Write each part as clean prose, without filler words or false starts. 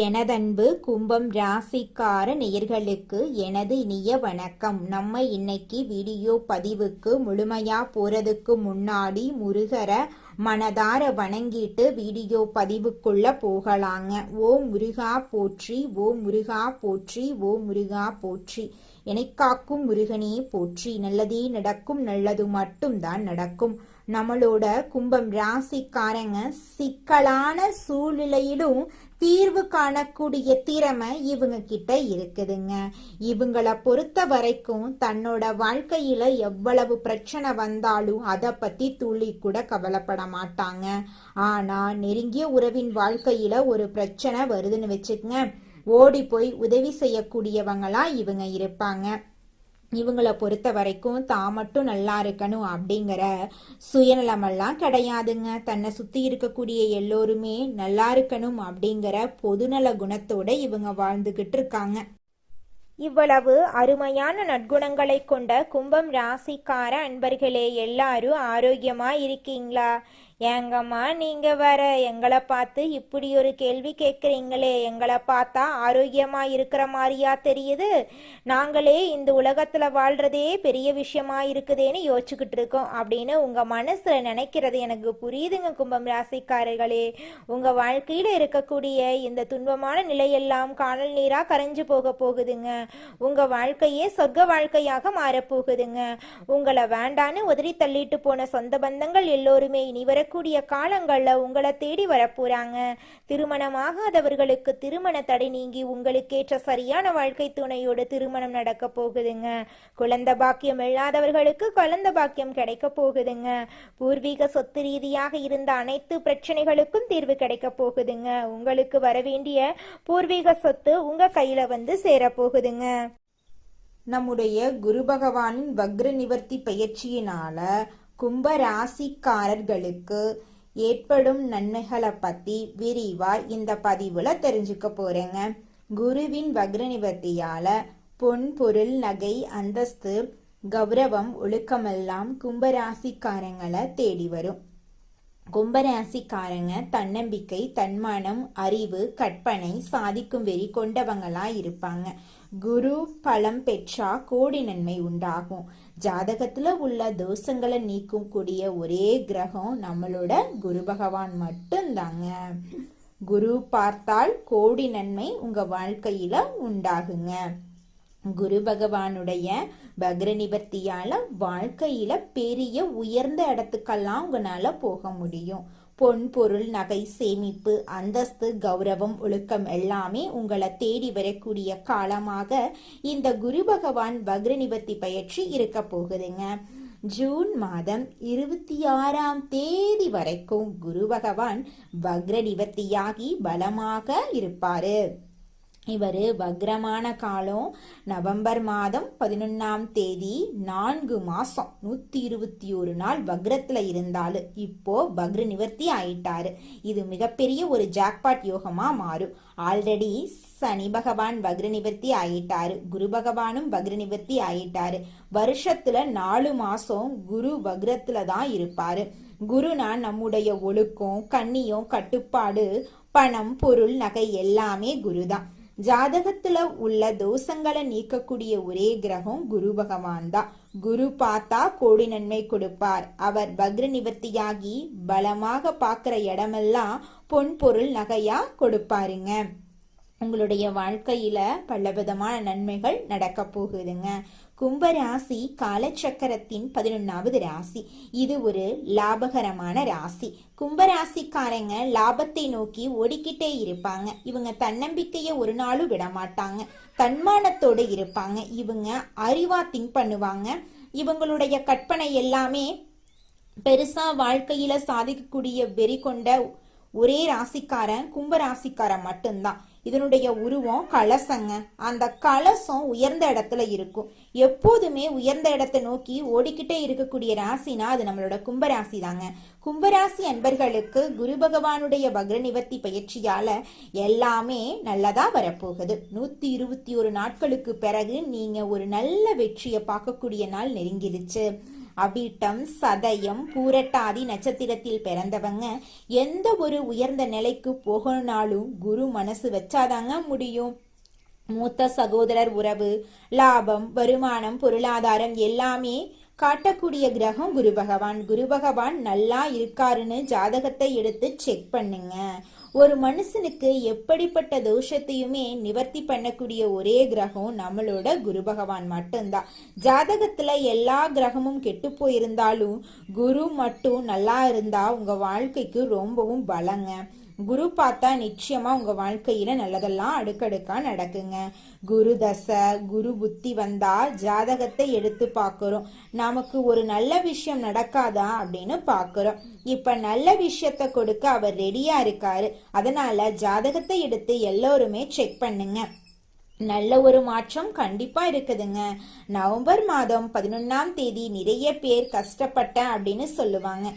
எனதன்பு கும்பம் ராசிக்கார நேயர்களுக்கு எனது இனிய வணக்கம். நம்ம இன்னைக்கு வீடியோ பதிவுக்கு முழுமையா போறதுக்கு முன்னாடி முருகரை மனதார வணங்கிட்டு வீடியோ பதிவுக்குள்ள போகலாங்க. ஓம் முருகா போற்றி, ஓம் முருகா போற்றி, ஓம் முருகா போற்றி. காக்கும் முருகனே போற்றி. நல்லதே நடக்கும், நல்லது மட்டும்தான் நடக்கும். நம்மளோட கும்பம் ராசிக்காரங்க சிக்கலான சூழ்நிலையிலும் தீர்வு காணக்கூடிய திறமை இவங்க கிட்ட இருக்குதுங்க. இவங்களை பொறுத்த வரைக்கும் தன்னோட வாழ்க்கையில எவ்வளவு பிரச்சனை வந்தாலும் அதை பத்தி துளி கூட கவலைப்பட மாட்டாங்க. ஆனா நெருங்கிய உறவின் வாழ்க்கையில ஒரு பிரச்சனை வருதுன்னு வச்சுக்கங்க, ஓடி போய் உதவி செய்யக்கூடியவங்களா இவங்க இருப்பாங்க. இவங்களை பொறுத்த வரைக்கும் தான் மட்டும் நல்லா இருக்கணும் அப்படிங்கிற சுயநலமெல்லாம் கிடையாதுங்க. தன்னை சுத்தி இருக்கக்கூடிய எல்லோருமே நல்லா இருக்கணும் அப்படிங்கிற பொதுநல குணத்தோட இவங்க வாழ்ந்துகிட்டு இருக்காங்க. இவ்வளவு அருமையான நற்குணங்களை கொண்ட கும்பம் ராசிக்கார அன்பர்களே, எல்லாரும் ஆரோக்கியமா இருக்கீங்களா? ஏங்கம்மா நீங்க வர எங்களை பார்த்து இப்படி ஒரு கேள்வி கேட்குறீங்களே, எங்களை பார்த்தா ஆரோக்கியமா இருக்கிற மாதிரியா தெரியுது? நாங்களே இந்த உலகத்துல வாழ்றதே பெரிய விஷயமா இருக்குதேன்னு யோசிச்சுக்கிட்டு இருக்கோம் அப்படின்னு உங்க மனசுல நினைக்கிறது எனக்கு புரியுதுங்க. கும்பம் ராசிக்காரர்களே, உங்க வாழ்க்கையில இருக்கக்கூடிய இந்த துன்பமான நிலையெல்லாம் காணல் நீரா கரைஞ்சு போக போகுதுங்க. உங்க வாழ்க்கையே சொர்க்க வாழ்க்கையாக மாறப்போகுதுங்க. உங்களை வேண்டான்னு உதறி தள்ளிட்டு போன சொந்த பந்தங்கள் எல்லோருமே இனி வரக்கூடிய காலங்கள்ல உங்களை தேடி வரப்போறாங்க. திருமணமாகாதவர்களுக்கு திருமண தடை நீங்கி உங்களுக்கேற்ற சரியான வாழ்க்கை துணையோடு திருமணம் நடக்க போகுதுங்க. குழந்தை பாக்கியம் இல்லாதவர்களுக்கு குழந்தை பாக்கியம் கிடைக்க போகுதுங்க. பூர்வீக சொத்து ரீதியாக இருந்த அனைத்து பிரச்சனைகளுக்கும் தீர்வு கிடைக்க போகுதுங்க. உங்களுக்கு வர வேண்டிய பூர்வீக சொத்து உங்க கையில வந்து சேர போகுதுங்க. நம்முடைய குரு பகவானின் வக்ர நிவர்த்தி பயிற்சியினால கும்ப ராசிக்காரர்களுக்கு ஏற்படும் நன்மைகளை பத்தி விரிவா இந்த பதிவுல தெரிஞ்சுக்க போறேங்க. குருவின் வக்ர நிவர்த்தியால பொன் பொருள் நகை அந்தஸ்து கௌரவம் ஒழுக்கமெல்லாம் கும்பராசிக்காரங்களை தேடி வரும். கும்பராசிக்காரங்க தன்னம்பிக்கை, தன்மானம், அறிவு, கற்பனை, சாதிக்கும் வெறி கொண்டவங்களா இருப்பாங்க. குரு பலம் பெற்றா கோடி நன்மை உண்டாகும். ஜாதகத்துல உள்ள தோஷங்களை நீக்கும் கூடிய ஒரே கிரகம் நம்மளோட குரு பகவான் மட்டும்தாங்க. குரு பார்த்தால் கோடி நன்மை உங்க வாழ்க்கையில உண்டாகுங்க. குரு பகவானுடைய வக்ர நிவர்த்தியால வாழ்க்கையில பெரிய உயர்ந்த இடத்துக்கெல்லாம் உங்களால போக முடியும். பொன் பொருள் நகை சேமிப்பு அந்தஸ்து கௌரவம் ஒழுக்கம் எல்லாமே உங்களை தேடி வரக்கூடிய காலமாக இந்த குரு பகவான் வக்ர நிவர்த்தி பயிற்சி இருக்க போகுதுங்க. ஜூன் மாதம் 26ஆம் தேதி வரைக்கும் குரு பகவான் வக்ர நிவர்த்தியாகி பலமாக இருப்பாரு. இவரு வக்ரமான காலம் நவம்பர் மாதம் 11ஆம் தேதி 4 மாசம் 121 நாள் வக்ரத்துல இருந்தாலு இப்போ வக்ர நிவர்த்தி ஆயிட்டாரு. இது மிகப்பெரிய ஒரு ஜாக்பாட் யோகமா மாறும். ஆல்ரெடி சனி பகவான் வக்ர நிவர்த்தி ஆயிட்டாரு, குரு பகவானும் வக்ர நிவர்த்தி ஆயிட்டாரு. வருஷத்துல 4 மாசம் குரு வக்ரத்துல தான் இருப்பாரு. குருனா நம்முடைய ஒழுக்கம், கண்ணியம், கட்டுப்பாடு, பணம் பொருள் நகை எல்லாமே குருதான். ஜாதகத்துல உள்ள தோஷங்களை நீக்கக்கூடிய ஒரே கிரகம் குரு பகவான் தான். குரு பார்த்தா கோடி நன்மை கொடுப்பார். அவர் வக்ர நிவர்த்தியாகி பலமாக பார்க்கிற இடமெல்லாம் பொன் பொருள் நகையா கொடுப்பாருங்க. உங்களுடைய வாழ்க்கையில பலவிதமான நன்மைகள் நடக்க போகுதுங்க. கும்பராசி காலச்சக்கரத்தின் 11வது ராசி. இது ஒரு லாபகரமான ராசி. கும்பராசிக்காரங்க லாபத்தை நோக்கி ஓடிக்கிட்டே இருப்பாங்க. இவங்க தன்னம்பிக்கைய ஒரு நாளும் விட மாட்டாங்க. தன்மானத்தோடு இருப்பாங்க. இவங்க அறிவா திங்க் பண்ணுவாங்க. இவங்களுடைய கற்பனை எல்லாமே பெருசா வாழ்க்கையில சாதிக்கக்கூடிய வெறி கொண்ட ஒரே ராசிக்காரன் கும்பராசிக்காரன் மட்டும்தான். இதனுடைய உருவம் கலசங்க. அந்த கலசம் உயர்ந்த இடத்துல இருக்கும். எப்போதுமே உயர்ந்த இடத்தை நோக்கி ஓடிக்கிட்டே இருக்கக்கூடிய ராசினா அது நம்மளோட கும்பராசி தாங்க. கும்பராசி அன்பர்களுக்கு குரு பகவானுடைய வக்ர நிவர்த்தி பயிற்சியால எல்லாமே நல்லதா வரப்போகுது. 121 நாட்களுக்கு பிறகு நீங்க ஒரு நல்ல வெற்றியை பார்க்கக்கூடிய நாள் நெருங்கிடுச்சு. அவிட்டம், சதயம், பூரட்டாதி நட்சத்திரத்தில் பிறந்தவங்க எந்த ஒரு உயர்ந்த நிலைக்கு போகணும்னாலும் குரு மனசு வச்சாதாங்க முடியும். மூத்த சகோதரர் உறவு, லாபம், வருமானம், பொருளாதாரம் எல்லாமே காட்டக்கூடிய கிரகம் குரு பகவான். குரு பகவான் நல்லா இருக்காருன்னு ஜாதகத்தை எடுத்து செக் பண்ணுங்க. ஒரு மனுஷனுக்கு எப்படிப்பட்ட தோஷத்தையுமே நிவர்த்தி பண்ணக்கூடிய ஒரே கிரகம் நம்மளோட குரு பகவான் மட்டும்தான். ஜாதகத்துல எல்லா கிரகமும் கெட்டு போயிருந்தாலும் குரு மட்டும் நல்லா இருந்தா உங்க வாழ்க்கைக்கு ரொம்பவும் பலங்க. குரு பார்த்தா நிச்சயமா உங்க வாழ்க்கையில நல்லதெல்லாம் அடுக்கடுக்கா நடக்குங்க. குரு தசை, குரு புத்தி வந்தா ஜாதகத்தை எடுத்து பார்க்கிறோம். நமக்கு ஒரு நல்ல விஷயம் நடக்காதா அப்படின்னு பார்க்கிறோம். இப்ப நல்ல விஷயத்த கொடுக்க அவர் ரெடியா இருக்காரு. அதனால ஜாதகத்தை எடுத்து எல்லோருமே செக் பண்ணுங்க. நல்ல ஒரு மாற்றம் கண்டிப்பா இருக்குதுங்க. நவம்பர் மாதம் 11ஆம் தேதி நிறைய பேர் கஷ்டப்பட்டேன் அப்படின்னு சொல்லுவாங்க.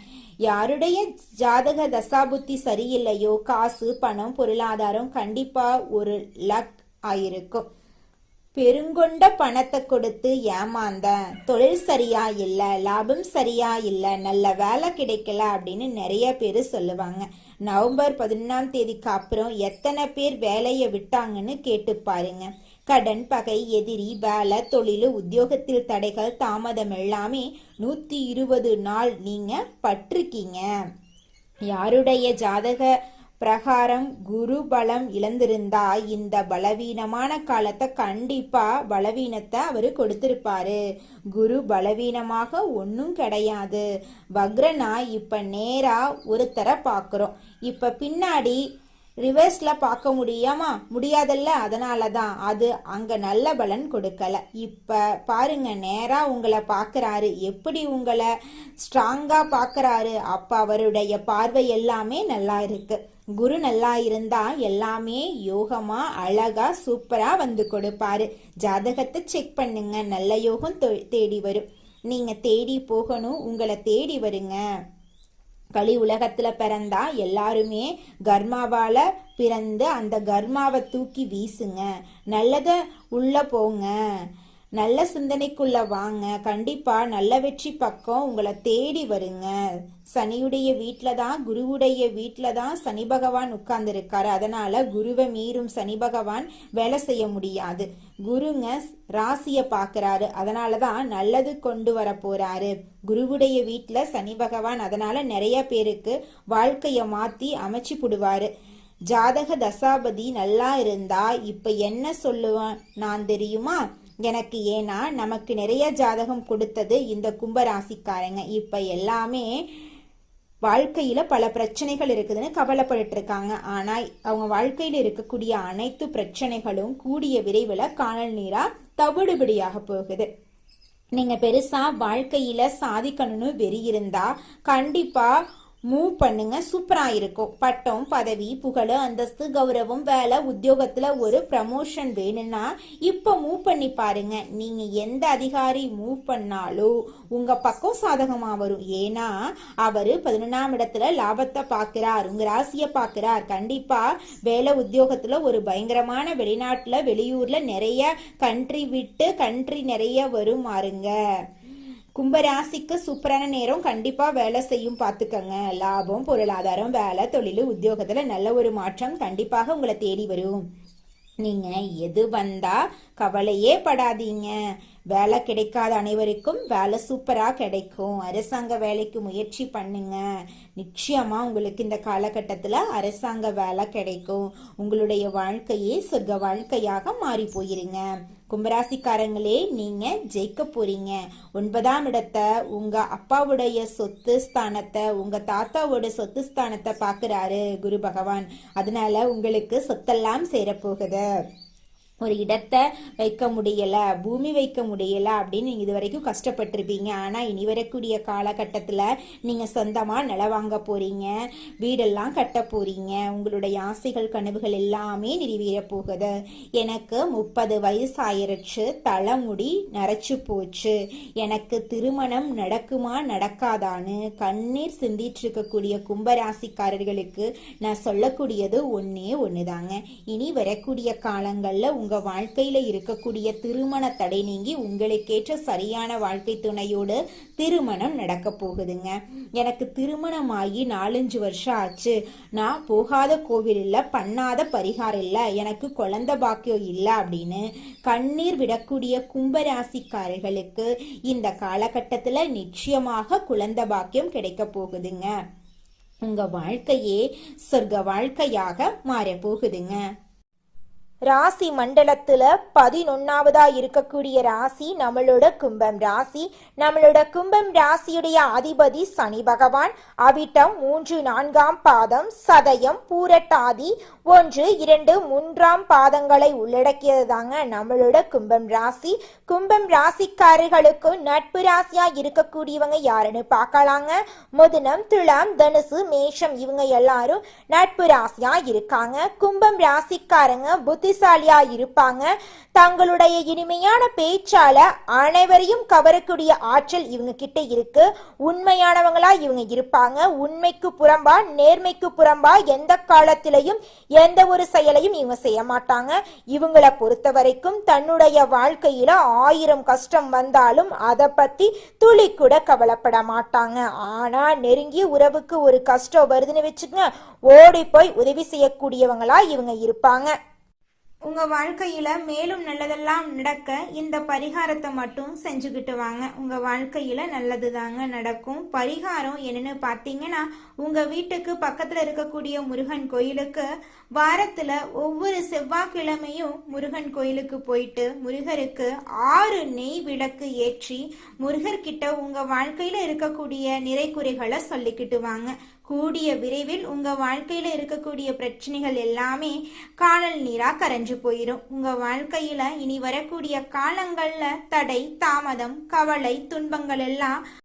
யாருடைய ஜாதக தசாபுத்தி சரியில்லையோ காசு, பணம், பொருளாதாரம் கண்டிப்பா ஒரு லக் ஆயிருக்கும். பெருங்கொண்ட பணத்தை கொடுத்து ஏமாந்த, தொழில் சரியா இல்ல, லாபம் சரியா இல்ல, நல்ல வேலை கிடைக்கல அப்படின்னு நிறைய பேர் சொல்லுவாங்க. நவம்பர் 11ஆம் தேதிக்கு அப்புறம் எத்தனை பேர் வேலையை விட்டாங்கன்னு கேட்டு பாருங்க. கடன், பகை, எதிரி, வேலை, தொழில், உத்தியோகத்தில் தடைகள், தாமதம் எல்லாமே 120 நாள் நீங்க பட்டிருக்கீங்க. யாருடைய ஜாதக பிரகாரம் குரு பலம் இழந்திருந்தா இந்த பலவீனமான காலத்தை கண்டிப்பா பலவீனத்தை அவரு கொடுத்திருப்பாரு. குரு பலவீனமாக ஒன்னும் கிடையாது. வக்ரனா இப்ப நேரா ஒருத்தரை பாக்குறோம். இப்ப பின்னாடி ரிவர்ஸ்ல பார்க்க முடியாதல்ல. அதனாலதான் அது அங்க நல்ல பலன் கொடுக்கல. இப்ப பாருங்க, நேரா உங்களை பாக்குறாரு. எப்படி உங்களை ஸ்ட்ராங்கா பாக்குறாரு. அப்ப அவருடைய பார்வை எல்லாமே நல்லா இருக்கு. குரு நல்லா இருந்தா எல்லாமே யோகமா அழகா சூப்பரா வந்து கொடுப்பாரு. ஜாதகத்தை செக் பண்ணுங்க. நல்ல யோகம் தேடி வரும். நீங்க தேடி போகணும், உங்களை தேடி வருங்க. கலி உலகத்துல பிறந்தா எல்லாருமே கர்மாவால பிறந்து அந்த கர்மாவை தூக்கி வீசுங்க. நல்லத உள்ள போங்க, நல்ல சிந்தனைக்குள்ள வாங்க. கண்டிப்பா நல்ல வெற்றி பக்கம் உங்களை தேடி வருங்க. சனியுடைய வீட்டுல தான், குருவுடைய வீட்டுல தான் சனி பகவான் உட்கார்ந்து இருக்காரு. அதனால குருவை மீறும் சனி பகவான் வேலை செய்ய முடியாது. குருங்க ராசிய பாக்குறாரு. அதனாலதான் நல்லது கொண்டு வர போறாரு. குருவுடைய வீட்டுல சனி பகவான். அதனால நிறைய பேருக்கு வாழ்க்கைய மாத்தி அமைச்சு போடுவாரு. ஜாதக தசாபதி நல்லா இருந்தா இப்ப என்ன சொல்லுவான் நான் தெரியுமா எனக்கு? ஏன்னா நமக்கு நிறைய ஜாதகம் கொடுத்தது இந்த கும்பராசிக்காரங்க. இப்ப எல்லாமே வாழ்க்கையில பல பிரச்சனைகள் இருக்குதுன்னு கவலைப்பட்டு இருக்காங்க. ஆனா அவங்க வாழ்க்கையில இருக்கக்கூடிய அனைத்து பிரச்சனைகளும் கூடிய விரைவில் காணல் நீரா தவிடுபடியாக போகுது. நீங்க பெருசா வாழ்க்கையில சாதிக்கணும்னு வெறி இருந்தா கண்டிப்பா மூவ் பண்ணுங்க. சூப்பரா இருக்கும். பட்டம், பதவி, புகழ், அந்தஸ்து, கௌரவம், வேலை, உத்தியோகத்துல ஒரு ப்ரமோஷன் வேணும்னா இப்ப மூவ் பண்ணி பாருங்க. நீங்க எந்த அதிகாரி மூவ் பண்ணாலும் உங்க பக்கம் சாதகமா வரும். ஏன்னா அவரு 11ஆம் இடத்துல லாபத்தை பாக்குறார், உங்க ராசிய பாக்குறார். கண்டிப்பா வேலை, உத்தியோகத்துல ஒரு பயங்கரமான வெளிநாட்டுல வெளியூர்ல நிறைய கண்ட்ரி நிறைய வரும் மாறுங்க. கும்பராசிக்கு சூப்பரான நேரம். கண்டிப்பா வேலை செய்யும் பார்த்துக்கங்க. லாபம், பொருளாதாரம், வேலை, தொழில், உத்தியோகத்துல நல்ல ஒரு மாற்றம் கண்டிப்பாக உங்களை தேடி வரும். நீங்க எது வந்தா கவலையே படாதீங்க. வேலை கிடைக்காத அனைவருக்கும் வேலை சூப்பரா கிடைக்கும். அரசாங்க வேலைக்கு முயற்சி பண்ணுங்க. நிச்சயமா உங்களுக்கு இந்த காலகட்டத்துல அரசாங்க வேலை கிடைக்கும். உங்களுடைய வாழ்க்கையே சொர்க்க வாழ்க்கையாக மாறி போயிருங்க. கும்பராசிக்காரங்களே, நீங்க ஜெயிக்க போறீங்க. 9ஆம் இடத்தை, உங்க அப்பாவுடைய சொத்து ஸ்தானத்தை, உங்க தாத்தாவோட சொத்து ஸ்தானத்தை பாக்குறாரு குரு பகவான். அதனால உங்களுக்கு சொத்தெல்லாம் சேரப்போகுது. ஒரு இடத்தை வைக்க முடியல, பூமி வைக்க முடியல அப்படின்னு நீங்க இது வரைக்கும் கஷ்டப்பட்டிருப்பீங்க. ஆனா இனி வரக்கூடிய காலகட்டத்துல நீங்க சொந்தமா நில வாங்க போறீங்க, வீடெல்லாம் கட்ட போறீங்க. உங்களுடைய ஆசைகள் கனவுகள் எல்லாமே நிறைவேற போகுது. எனக்கு 30 வயசு ஆயிருச்சு, தலைமுடி நரைச்சு போச்சு, எனக்கு திருமணம் நடக்குமா நடக்காதான்னு கண்ணீர் சிந்திட்டு இருக்கக்கூடிய கும்பராசிக்காரர்களுக்கு நான் சொல்லக்கூடியது ஒன்னே ஒண்ணுதாங்க. இனி வரக்கூடிய காலங்கள்ல உங்க வாழ்க்கையில இருக்கக்கூடிய திருமண தடை நீங்கி உங்களுக்கேற்ற சரியான வாழ்க்கை துணையோடு திருமணம் நடக்க போகுதுங்க. எனக்கு திருமணமாகி 4-5 வருஷம் ஆச்சு, நான் போகாத கோவில் இல்ல, பண்ணாத பரிகாரம் இல்ல, எனக்கு குழந்தை பாக்கியம் இல்ல அப்படின்னு கண்ணீர் விடக்கூடிய கும்பராசிக்காரர்களுக்கு இந்த காலகட்டத்துல நிச்சயமாக குழந்தை பாக்கியம் கிடைக்க போகுதுங்க. உங்க வாழ்க்கையே சொர்க்க வாழ்க்கையாக மாற போகுதுங்க. ராசி மண்டலத்துல 11வதா இருக்கக்கூடிய ராசி நம்மளோட கும்பம் ராசி. நம்மளோட கும்பம் ராசியுடைய அதிபதி சனி பகவான். அவிட்டம் 3-4 பாதம், சதயம், பூரட்டாதி 1-2-3 பாதங்களை உள்ளடக்கியது தாங்க நம்மளோட கும்பம் ராசி. கும்பம் ராசிக்காரர்களுக்கு நட்பு ராசியா இருக்கக்கூடியவங்க யாருன்னு பார்க்கலாங்க. மிதுனம், துலாம், தனுசு, மேஷம் இவங்க எல்லாரும் நட்பு ராசியா இருக்காங்க. கும்பம் ராசிக்காரங்க புத்திசாலியா இருப்பாங்க. தங்களுடைய இனிமையான பேச்சால அனைவரையும் கவரக்கூடிய ஆற்றல் இவங்க கிட்ட இருக்கு. உண்மையானவங்களா இவங்க இருப்பாங்க. உண்மைக்கு புறம்பா, நேர்மைக்கு புறம்பா எந்த காலத்திலையும் எந்த ஒரு செயலையும் இவங்க செய்ய மாட்டாங்க. இவங்களை பொறுத்த வரைக்கும் தன்னுடைய வாழ்க்கையில 1000 கஷ்டம் வந்தாலும் அதை பத்தி துளி கூட கவலைப்பட மாட்டாங்க. ஆனா நெருங்கிய உறவுக்கு ஒரு கஷ்டம் வருதுன்னு வச்சுக்கோங்க, ஓடி போய் உதவி செய்யக்கூடியவங்களா இவங்க இருப்பாங்க. உங்க வாழ்க்கையில மேலும் நல்லதெல்லாம் நடக்க இந்த பரிகாரத்தை மட்டும் செஞ்சுக்கிட்டு வாங்க. உங்க வாழ்க்கையில நல்லது தாங்க நடக்கும். பரிகாரம் என்னன்னு பார்த்தீங்கன்னா, உங்க வீட்டுக்கு பக்கத்துல இருக்கக்கூடிய முருகன் கோயிலுக்கு வாரத்துல ஒவ்வொரு செவ்வாய்க்கிழமையும் முருகன் கோயிலுக்கு போயிட்டு முருகருக்கு 6 நெய் விளக்கு ஏற்றி முருகர்கிட்ட உங்க வாழ்க்கையில இருக்கக்கூடிய நிறை குறைகளை சொல்லிக்கிட்டு வாங்க. கூடிய விரைவில் உங்க வாழ்க்கையில இருக்கக்கூடிய பிரச்சனைகள் எல்லாமே காணல் நீரா கரைஞ்சு போயிடும். உங்க வாழ்க்கையில இனி வரக்கூடிய காலங்கள்ல தடை, தாமதம், கவலை, துன்பங்கள் எல்லாம்